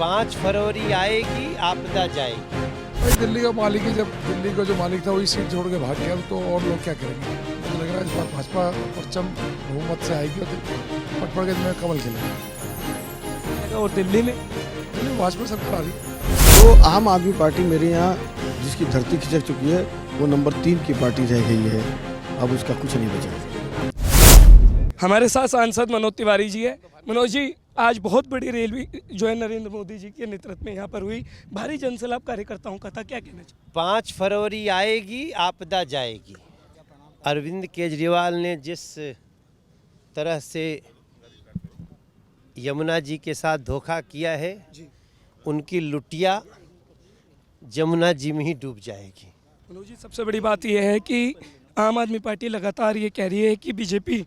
5 फरवरी आएगी, आपदा जाएगी। भाई दिल्ली का मालिक ही, जब दिल्ली का जो मालिक था वही सीट छोड़ के भाग गया तो और लोग क्या करेंगे। मुझे लग रहा है इस बार भाजपा परचम बहुमत से आएगी और पटपड़ के में कमल खिलेगा। और दिल्ली में भाजपा सरकार आ रही है। तो आम आदमी पार्टी मेरे यहाँ जिसकी धरती खिसक चुकी है वो नंबर 3 की पार्टी रह गई है, अब उसका कुछ नहीं बचा। हमारे साथ सांसद मनोज तिवारी जी है। मनोज जी, आज बहुत बड़ी रैली जो है नरेंद्र मोदी जी के नेतृत्व में यहाँ पर हुई, भारी जनसैलाब कार्यकर्ताओं का था, क्या कहना चाहिए? 5 फरवरी आएगी, आपदा जाएगी। अरविंद केजरीवाल ने जिस तरह से यमुना जी के साथ धोखा किया है, उनकी लुटिया जमुना जी में ही डूब जाएगी। मनोज जी, सबसे बड़ी बात यह है कि आम आदमी पार्टी लगातार ये कह रही है कि बीजेपी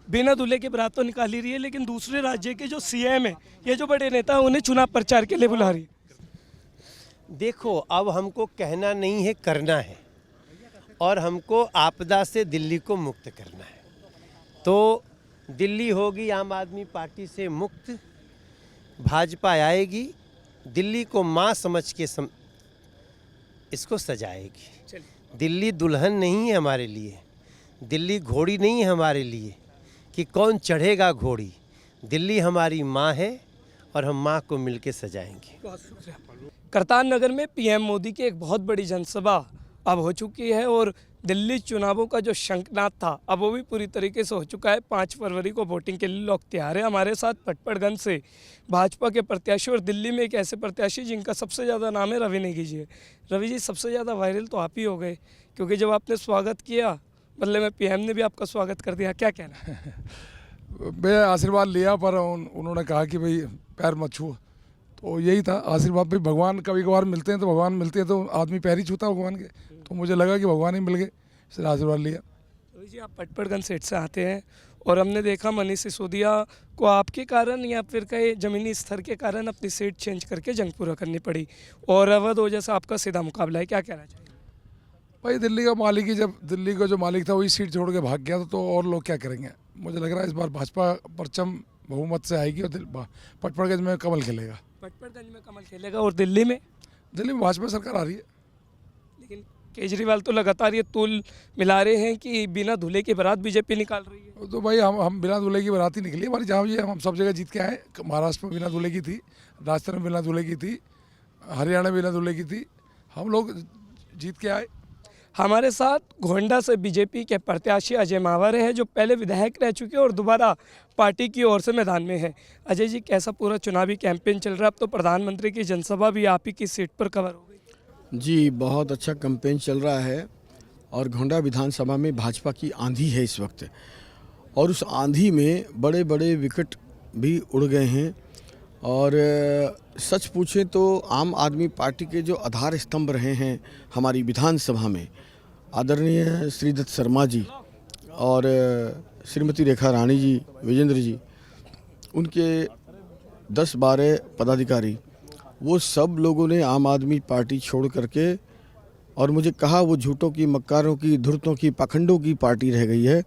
बिना दूल्हे के बारात तो निकाल ही रही है, लेकिन दूसरे राज्य के जो सीएम है, ये जो बड़े नेता हैं, उन्हें चुनाव प्रचार के लिए बुला रही है। देखो, अब हमको कहना नहीं है, करना है, और हमको आपदा से दिल्ली को मुक्त करना है। तो दिल्ली होगी आम आदमी पार्टी से मुक्त, भाजपा आएगी, दिल्ली को माँ समझ के इसको सजाएगी। दिल्ली दुल्हन नहीं है हमारे लिए, दिल्ली घोड़ी नहीं है हमारे लिए कि कौन चढ़ेगा घोड़ी। दिल्ली हमारी माँ है और हम माँ को मिलके सजाएंगे। करतार नगर में पीएम मोदी की एक बहुत बड़ी जनसभा अब हो चुकी है और दिल्ली चुनावों का जो शंखनाद था अब वो भी पूरी तरीके से हो चुका है। 5 फरवरी को वोटिंग के लिए लोग तैयार हैं। हमारे साथ पटपड़गंज से भाजपा के प्रत्याशी और दिल्ली में एक ऐसे प्रत्याशी जिनका सबसे ज़्यादा नाम है रवि नेगी जी है। रवि जी, सबसे ज़्यादा वायरल तो आप ही हो गए, क्योंकि जब आपने स्वागत किया बदले में पीएम ने भी आपका स्वागत कर दिया, क्या कहना? मैं आशीर्वाद लिया पर उन्होंने कहा कि भाई पैर मत छुओ, तो यही था आशीर्वाद। भाई भगवान कभी कभार मिलते हैं, तो भगवान मिलते हैं तो आदमी पैर ही छूता भगवान के, तो मुझे लगा कि भगवान ही मिल गए, इसलिए आशीर्वाद लिया। रवि जी, आप पटपड़गंज सेट से आते हैं और हमने देखा मनीष सिसोदिया को आपके कारण या फिर कहीं ज़मीनी स्तर के कारण अपनी सीट चेंज करके जंग पूरा करनी पड़ी, और अवध ओझा से आपका सीधा मुकाबला है, क्या कहना चाहिए? भाई दिल्ली का मालिक ही, जब दिल्ली का जो मालिक था वही सीट छोड़ के भाग गया तो और लोग क्या करेंगे। मुझे लग रहा है इस बार भाजपा परचम बहुमत से आएगी और पटपड़गंज में कमल खिलेगा। पटपड़गंज में कमल खेलेगा और दिल्ली में भाजपा सरकार आ रही है। लेकिन केजरीवाल तो लगातार ये तूल मिला रहे हैं कि बिना दूल्हे की बारात बीजेपी निकाल रही है। तो भाई हम बिना दूल्हे की बारात ही निकली हमारी, जहाँ ये हम सब जगह जीत के आए। महाराष्ट्र में बिना दूल्हे की थी, राजस्थान में बिना दूल्हे की थी, हरियाणा में बिना दूल्हे की थी, हम लोग जीत के आए। हमारे साथ गोंडा से बीजेपी के प्रत्याशी अजय मावर है, जो पहले विधायक रह चुके हैं और दोबारा पार्टी की ओर से मैदान में है। अजय जी, कैसा पूरा चुनावी कैंपेन चल रहा है? अब तो प्रधानमंत्री की जनसभा भी आप ही की सीट पर कवर हो गई। जी, बहुत अच्छा कैंपेन चल रहा है और गोंडा विधानसभा में भाजपा की आंधी है इस वक्त, और उस आंधी में बड़े बड़े विकेट भी उड़ गए हैं। और सच पूछें तो आम आदमी पार्टी के जो आधार स्तंभ रहे हैं हमारी विधानसभा में, आदरणीय श्रीदत्त शर्मा जी और श्रीमती रेखा रानी जी, विजेंद्र जी, उनके 10-12 पदाधिकारी, वो सब लोगों ने आम आदमी पार्टी छोड़ करके, और मुझे कहा वो झूठों की, मक्कारों की, धुर्तों की, पाखंडों की पार्टी रह गई है,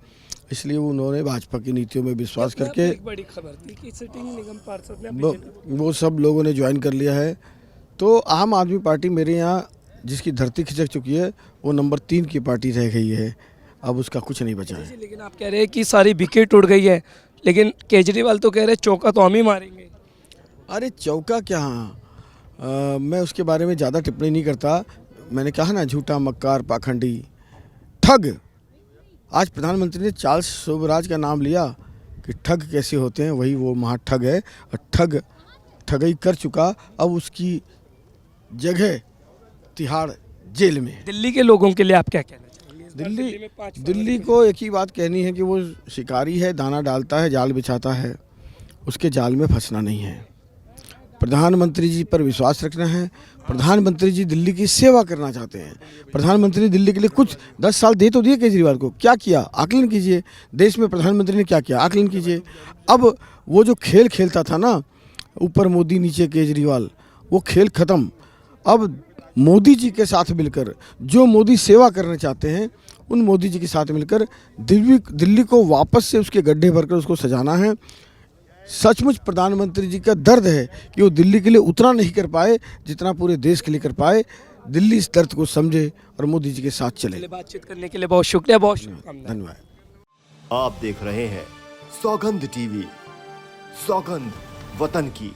इसलिए उन्होंने भाजपा की नीतियों में विश्वास करके एक बड़ी खबर थी कि सिटिंग निगम पार्षद ने वो सब लोगों ने ज्वाइन कर लिया है। तो आम आदमी पार्टी मेरे यहाँ जिसकी धरती खिसक चुकी है वो नंबर 3 की पार्टी रह गई है, अब उसका कुछ नहीं बचा है। लेकिन आप कह रहे हैं कि सारी विकेट उड़ गई है, लेकिन केजरीवाल तो कह रहे हैं चौका तो हम ही मारेंगे। अरे चौका क्या, मैं उसके बारे में ज़्यादा टिप्पणी नहीं करता। मैंने कहा ना, झूठा, मक्कार, पाखंडी, ठग। आज प्रधानमंत्री ने चार्ल्स शोभराज का नाम लिया कि ठग कैसे होते हैं, वही वो महाठग है, और ठगई कर चुका, अब उसकी जगह तिहाड़ जेल में है। दिल्ली के लोगों के लिए आप क्या कहना चाहिए? दिल्ली को एक ही बात कहनी है कि वो शिकारी है, दाना डालता है, जाल बिछाता है, उसके जाल में फंसना नहीं है। प्रधानमंत्री जी पर विश्वास रखना है। प्रधानमंत्री जी दिल्ली की सेवा करना चाहते हैं। प्रधानमंत्री दिल्ली के लिए कुछ 10 साल दे तो दिए केजरीवाल को, क्या किया आकलन कीजिए। देश में प्रधानमंत्री ने क्या किया आकलन कीजिए। अब वो जो खेल खेलता था ना, ऊपर मोदी नीचे केजरीवाल, वो खेल ख़त्म। अब मोदी जी के साथ मिलकर, जो मोदी सेवा करना चाहते हैं, उन मोदी जी के साथ मिलकर दिल्ली को वापस से उसके गड्ढे भरकर उसको सजाना है। सचमुच प्रधानमंत्री जी का दर्द है कि वो दिल्ली के लिए उतना नहीं कर पाए जितना पूरे देश के लिए कर पाए। दिल्ली इस दर्द को समझे और मोदी जी के साथ चले। चलिए, बातचीत करने के लिए बहुत शुक्रिया, बहुत शुभकामनाएं। धन्यवाद। आप देख रहे हैं सौगंध टीवी, सौगंध वतन की।